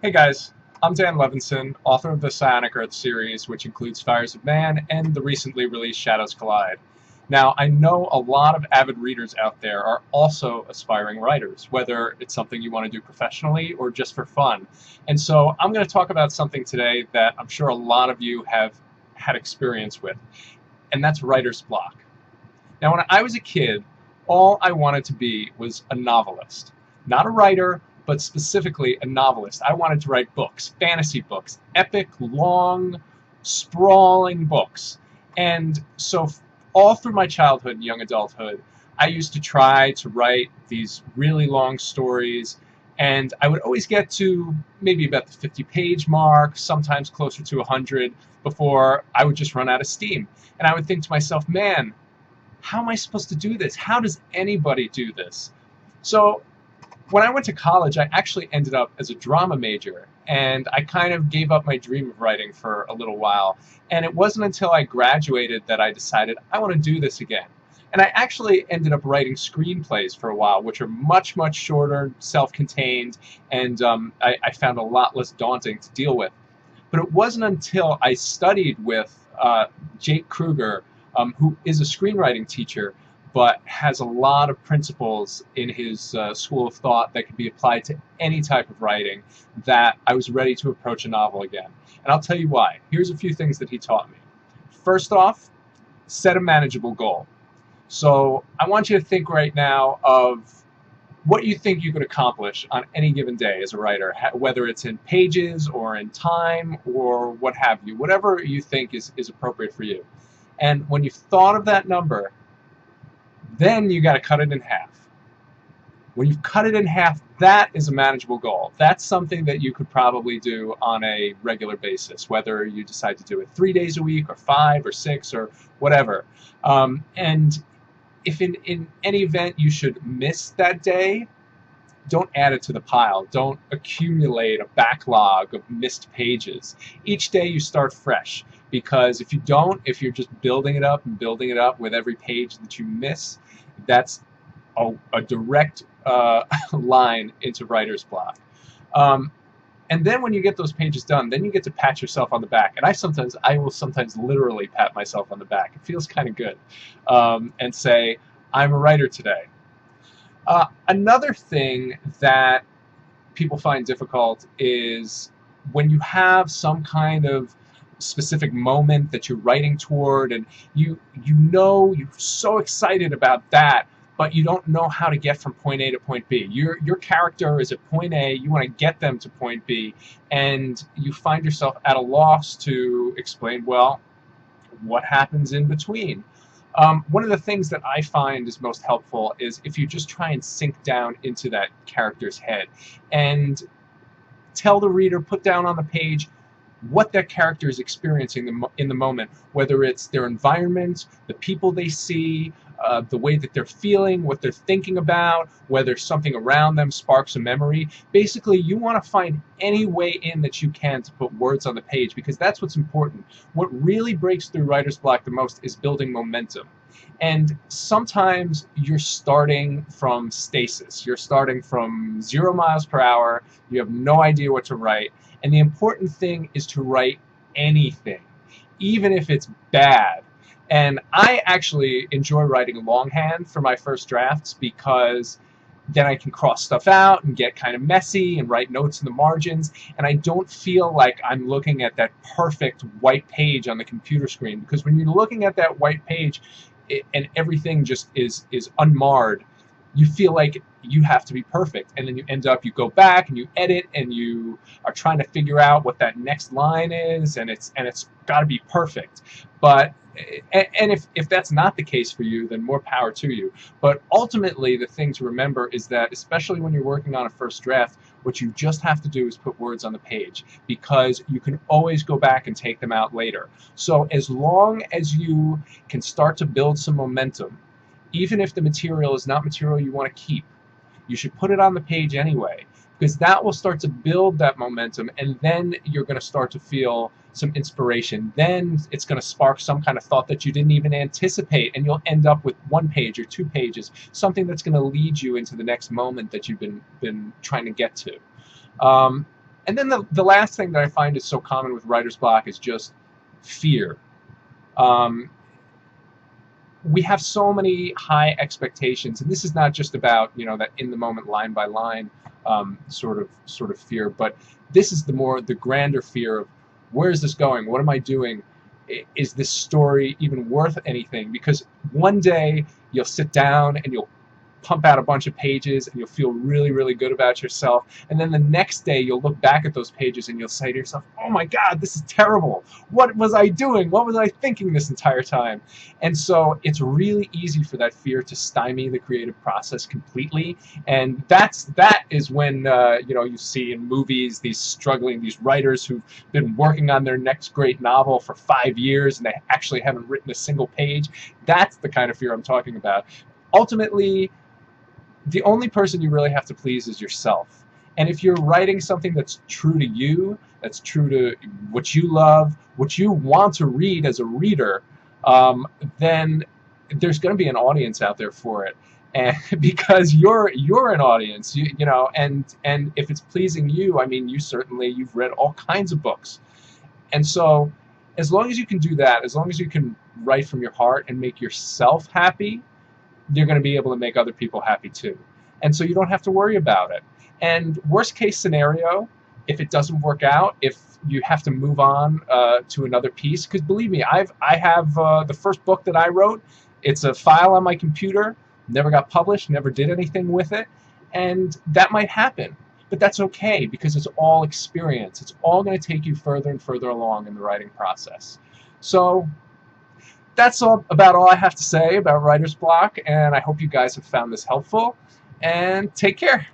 Hey guys, I'm Dan Levinson, author of the Psionic Earth series, which includes Fires of Man and the recently released Shadows Collide. Now, I know a lot of avid readers out there are also aspiring writers, whether it's something you want to do professionally or just for fun. And so I'm going to talk about something today that I'm sure a lot of you have had experience with, and that's writer's block. Now, when I was a kid, all I wanted to be was a novelist. Not a writer, but specifically a novelist. I wanted to write books, fantasy books, epic, long, sprawling books. And so, all through my childhood and young adulthood, I used to try to write these really long stories. And I would always get to maybe about the 50-page mark, sometimes closer to 100, before I would just run out of steam. And I would think to myself, man, how am I supposed to do this? How does anybody do this? So when I went to college, I actually ended up as a drama major, and I kind of gave up my dream of writing for a little while. And it wasn't until I graduated that I decided I want to do this again. And I actually ended up writing screenplays for a while, which are much, much shorter, self-contained, and I found a lot less daunting to deal with. But it wasn't until I studied with Jake Kruger, who is a screenwriting teacher, but has a lot of principles in his school of thought that could be applied to any type of writing, that I was ready to approach a novel again. And I'll tell you why. Here's a few things that he taught me. First off, set a manageable goal. So I want you to think right now of what you think you could accomplish on any given day as a writer, whether it's in pages or in time or what have you, whatever you think is appropriate for you. And when you've thought of that number, then you got to cut it in half. When you've cut it in half, that is a manageable goal. That's something that you could probably do on a regular basis, whether you decide to do it 3 days a week or 5 or 6 or whatever. And if in any event you should miss that day, don't add it to the pile. Don't accumulate a backlog of missed pages. Each day you start fresh, because if you don't, if you're just building it up and building it up with every page that you miss, that's a direct line into writer's block. And then when you get those pages done, then you get to pat yourself on the back. And I will sometimes literally pat myself on the back. It feels kind of good, and say, I'm a writer today. Another thing that people find difficult is when you have some kind of specific moment that you're writing toward, and you know you're so excited about that, but you don't know how to get from point A to point B. Your character is at point A, you want to get them to point B, and you find yourself at a loss to explain, well, what happens in between. One of the things that I find is most helpful is if you just try and sink down into that character's head and tell the reader, put down on the page what that character is experiencing in the moment, whether it's their environment, the people they see, the way that they're feeling, what they're thinking about, whether something around them sparks a memory. Basically, you want to find any way in that you can to put words on the page, because that's what's important. What really breaks through writer's block the most is building momentum. And sometimes you're starting from stasis. You're starting from 0 miles per hour. You have no idea what to write. And the important thing is to write anything, even if it's bad. And I actually enjoy writing longhand for my first drafts, because then I can cross stuff out and get kind of messy and write notes in the margins, and I don't feel like I'm looking at that perfect white page on the computer screen. Because when you're looking at that white page, and everything just is unmarred, you feel like you have to be perfect, and then you go back and you edit and you are trying to figure out what that next line is, and it's got to be perfect. But and if that's not the case for you, then more power to you. But ultimately, the thing to remember is that, especially when you're working on a first draft, what you just have to do is put words on the page, because you can always go back and take them out later. So as long as you can start to build some momentum, even if the material is not material you want to keep, you should put it on the page anyway, because that will start to build that momentum, and then you're going to start to feel some inspiration. Then it's going to spark some kind of thought that you didn't even anticipate, and you'll end up with 1 page or 2 pages, something that's going to lead you into the next moment that you've been trying to get to. And then the last thing that I find is so common with writer's block is just fear. Um, we have so many high expectations, and this is not just about, you know, that in the moment line by line sort of fear, but this is the grander fear of, where is this going? What am I doing? Is this story even worth anything? Because one day you'll sit down and you'll pump out a bunch of pages and you'll feel really, really good about yourself. And then the next day you'll look back at those pages and you'll say to yourself, oh my God, this is terrible. What was I doing? What was I thinking this entire time? And so it's really easy for that fear to stymie the creative process completely. And that is when, you know, you see in movies these writers who've been working on their next great novel for 5 years and they actually haven't written a single page. That's the kind of fear I'm talking about. Ultimately, the only person you really have to please is yourself. And if you're writing something that's true to you, that's true to what you love, what you want to read as a reader, then there's going to be an audience out there for it. And because you're an audience, you know, and if it's pleasing you, I mean, you've read all kinds of books. And so as long as you can do that, as long as you can write from your heart and make yourself happy, you're going to be able to make other people happy too. And so you don't have to worry about it. And worst case scenario, if it doesn't work out, if you have to move on to another piece, because believe me, I have the first book that I wrote. It's a file on my computer, never got published, never did anything with it, and that might happen. But that's okay, because it's all experience. It's all going to take you further and further along in the writing process. So that's about all I have to say about writer's block, and I hope you guys have found this helpful, and take care.